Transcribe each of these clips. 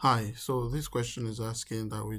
Hi, so this question is asking that we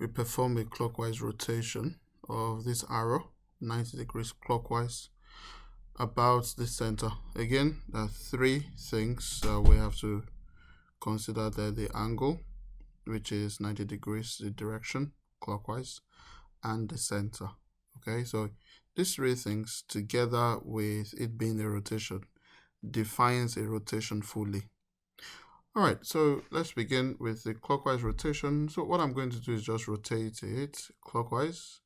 perform a clockwise rotation of this arrow, 90 degrees clockwise, about the center. Again, there are three things we have to consider there: the angle, which is 90 degrees, the direction, clockwise, and the center. Okay, so these three things, together with it being a rotation, defines a rotation fully. All right, so let's begin with the clockwise rotation. So what I'm going to do is just rotate it clockwise.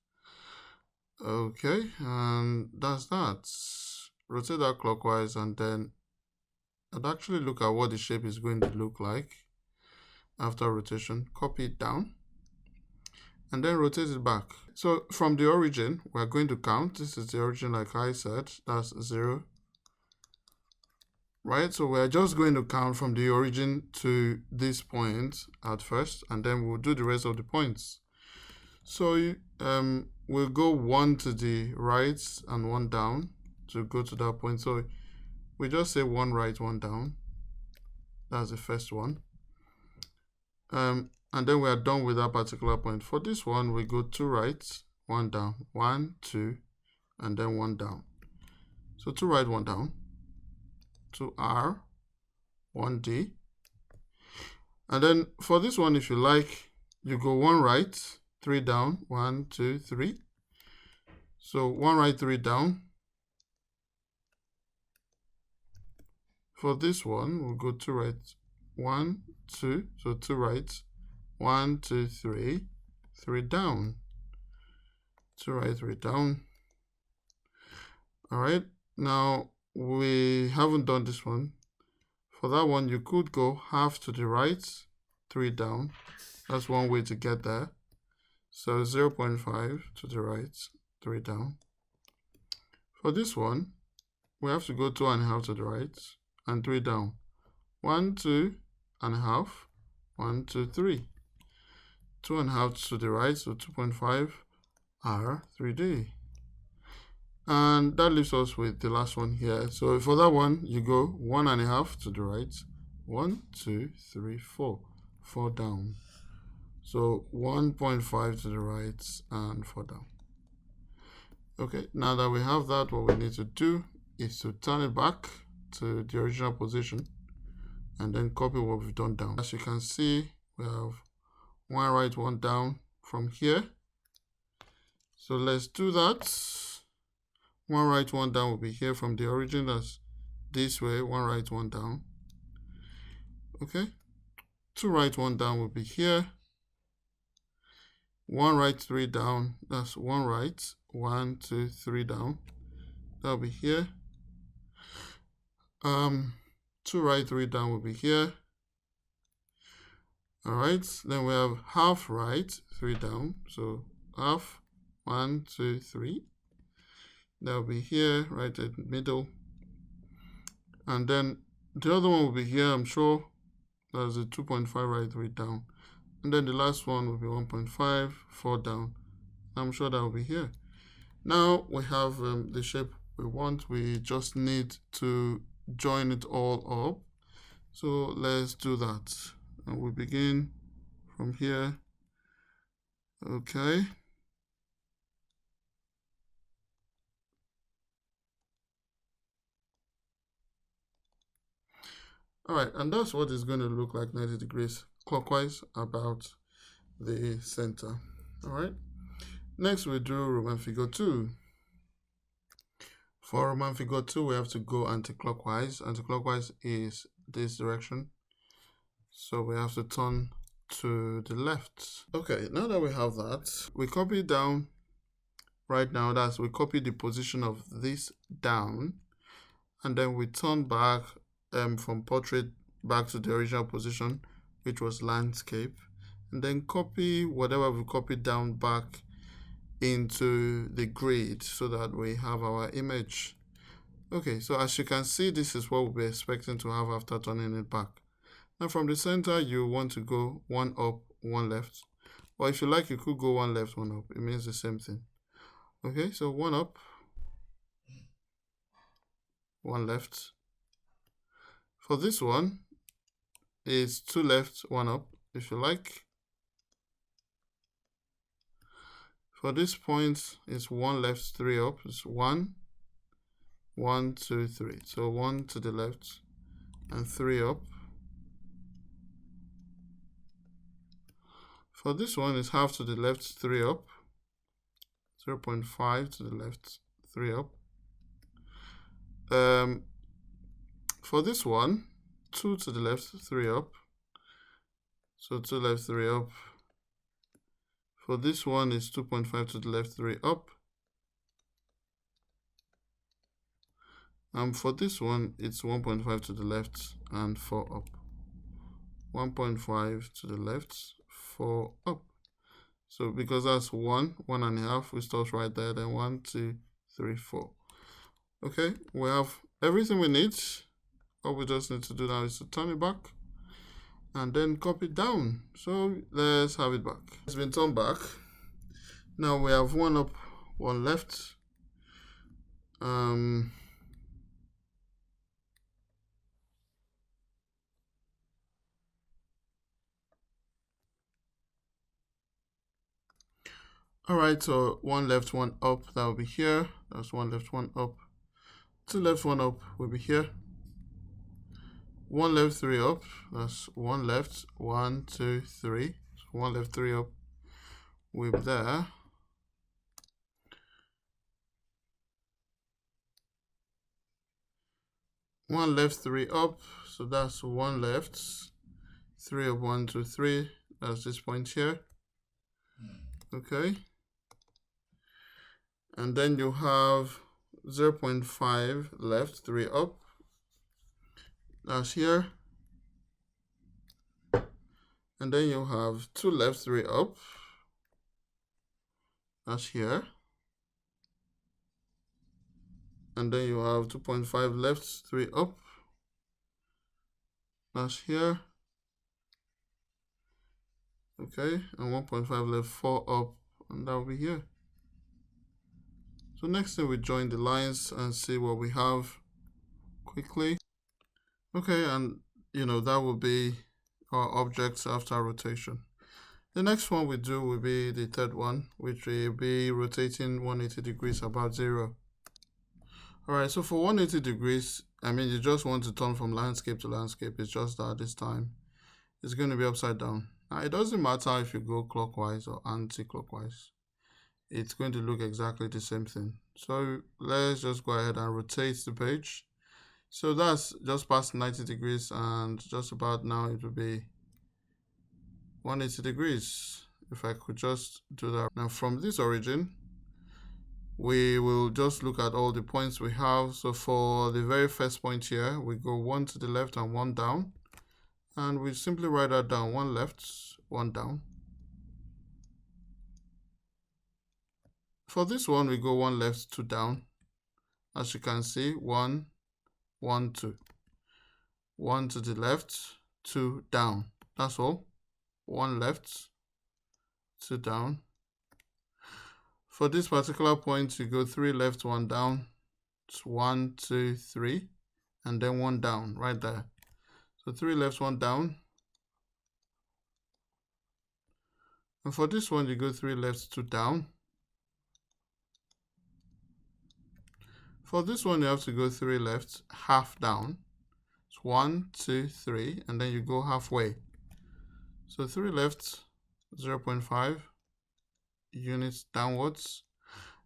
Okay, and that's that. Rotate that clockwise, and then I'd actually look at what the shape is going to look like after rotation. Copy it down, and then rotate it back. So from the origin, we're going to count. This is the origin, like I said, that's 0. Right, so we're just going to count from the origin to this point at first, and then we'll do the rest of the points. So we'll go 1 to the right and 1 down to go to that point. So we just say 1 right, 1 down. That's the first one. And then we are done with that particular point. For this one, we go 2 right, 1 down, 1, 2, and then 1 down. So 2 right, 1 down. 2R, 1D. And then for this one, if you like, you go 1 right, 3 down, 1, 2, 3. So 1 right, 3 down. For this one, we'll go 2 right, 1, 2. So 2 right, 1, 2, 3, 3 down. 2 right, 3 down. All right. Now we haven't done this one. For that one, you could go half to the right, 3 down. That's one way to get there. So 0.5 to the right, 3 down. For this one, we have to go 2.5 to the right and 3 down. 1, 2.5, 1, 2, 3. 2.5 to the right, so 2.5 R, 3D. And that leaves us with the last one here. So for that one, you go 1.5 to the right, 1, 2, 3, 4, 4 down. So 1.5 to the right and 4 down. Okay, now that we have that, what we need to do is to turn it back to the original position and then copy what we've done down. As you can see, we have 1 right, 1 down from here. So let's do that. 1 right, 1 down will be here from the origin. That's this way, 1 right, 1 down. Okay, 2 right, 1 down will be here. 1 right, 3 down. That's 1 right, 1, 2, 3 down. That'll be here. 2 right, 3 down will be here. All right, then we have half right, 3 down. So half, 1, 2, 3. That'll be here, right at the middle. And then the other one will be here, I'm sure. That's a 2.5 right, 3 down. And then the last one will be 1.5, 4 down. I'm sure that will be here. Now we have the shape we want. We just need to join it all up. So let's do that. And we begin from here. Okay. All right, and that's what it's going to look like 90 degrees clockwise about the center. All right. Next, we do Roman figure 2. For Roman figure 2, we have to go anticlockwise. Anticlockwise is this direction. So we have to turn to the left. Okay, now that we have that, we copy down right now. That's we copy the position of this down, and then we turn back from portrait back to the original position, which was landscape, and then copy whatever we copied down back into the grid so that we have our image. Okay, so as you can see, this is what we'll be expecting to have after turning it back. Now from the center, you want to go 1 up, 1 left. Or if you like, you could go 1 left, 1 up. It means the same thing. Okay, so 1 up, 1 left. For this one, is 2 left, 1 up, if you like. For this point, it's 1 left, 3 up. It's 1, 1, 2, 3. So 1 to the left and 3 up. For this one, it's half to the left, 3 up. 0.5 to the left, 3 up. For this one, 2 to the left, 3 up. So 2 left, 3 up. For this one, it's 2.5 to the left, 3 up. And for this one, it's 1.5 to the left and 4 up. 1.5 to the left, 4 up. So because that's 1, 1.5, we start right there. Then 1, 2, 3, 4. Okay, we have everything we need. All we just need to do now is to turn it back and then copy it down. So let's have it back. It's been turned back. Now we have 1 up, 1 left. Alright, so 1 left, 1 up, that will be here. That's 1 left, 1 up. 2 left, 1 up will be here. 1 left, 3 up. That's 1 left, 1, 2, 3. So 1 left, 3 up will be there. One left, 3 up. So that's 1 left, 3 up, 1, 2, 3. That's this point here. Okay. And then you have 0.5 left, 3 up. That's here. And then you have 2 left, 3 up. That's here. And then you have 2.5 left, 3 up. That's here. Okay, and 1.5 left, 4 up, and that will be here. So next thing, we join the lines and see what we have quickly. Okay, and that will be our objects after rotation. The next one we do will be the third one, which will be rotating 180 degrees about 0. Alright, so for 180 degrees, you just want to turn from landscape to landscape. It's just that this time it's going to be upside down. Now, it doesn't matter if you go clockwise or anti-clockwise. It's going to look exactly the same thing. So let's just go ahead and rotate the page. So that's just past 90 degrees, and just about now it will be 180 degrees. If I could just do that. Now from this origin, we will just look at all the points we have. So for the very first point here, we go 1 to the left and 1 down. And we simply write that down, 1 left, 1 down. For this one, we go 1 left, 2 down. As you can see, 1, 1, 2. 1 to the left, 2 down. That's all. 1 left, 2 down. For this particular point, you go 3 left, 1 down. It's 1, 2, 3, and then 1 down right there. So 3 left, 1 down. And for this one, you go 3 left, 2 down. For this one, you have to go 3 left, half down. It's 1, 2, 3, and then you go halfway. So 3 left, 0.5 units downwards.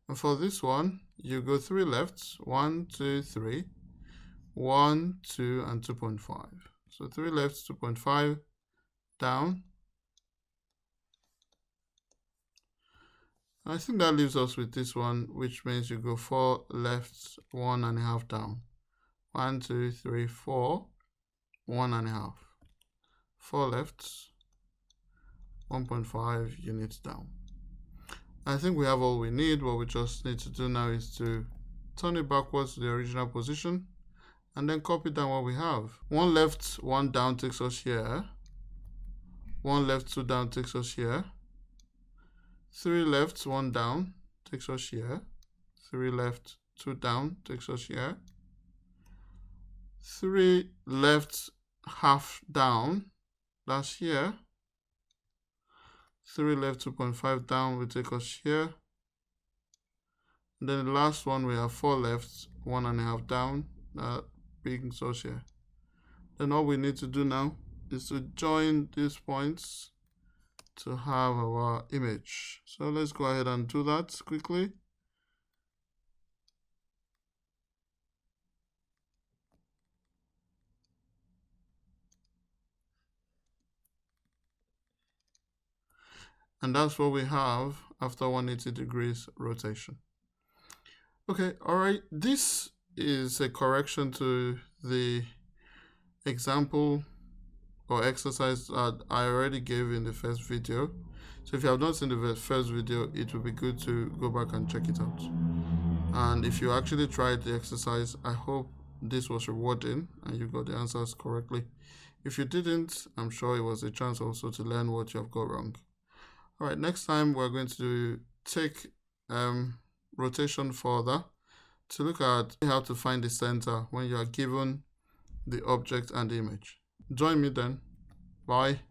And for this one, you go 3 left, 1, 2, 3, 1, 2, and 2.5. So 3 left, 2.5, down. I think that leaves us with this one, which means you go 4 left, 1.5 down. 1, 2, 3, 4, 1.5. 4 left, 1.5 units down. I think we have all we need. What we just need to do now is to turn it backwards to the original position and then copy down what we have. 1 left, 1 down takes us here. 1 left, 2 down takes us here. 3 left, 1 down takes us here. 3 left, 2 down takes us here. 3 left, half down, that's here. 3 left, 2.5 down will take us here. And then the last one, we have 4 left, 1.5 down. That brings us here. Then all we need to do now is to join these points to have our image. So let's go ahead and do that quickly. And that's what we have after 180 degrees rotation. Okay, all right. This is a correction to the example or exercise that I already gave in the first video. So if you have not seen the first video, it will be good to go back and check it out. And if you actually tried the exercise, I hope this was rewarding and you got the answers correctly. If you didn't, I'm sure it was a chance also to learn what you have got wrong. All right, next time we're going to take rotation further to look at how to find the center when you are given the object and the image. Join me then. Bye.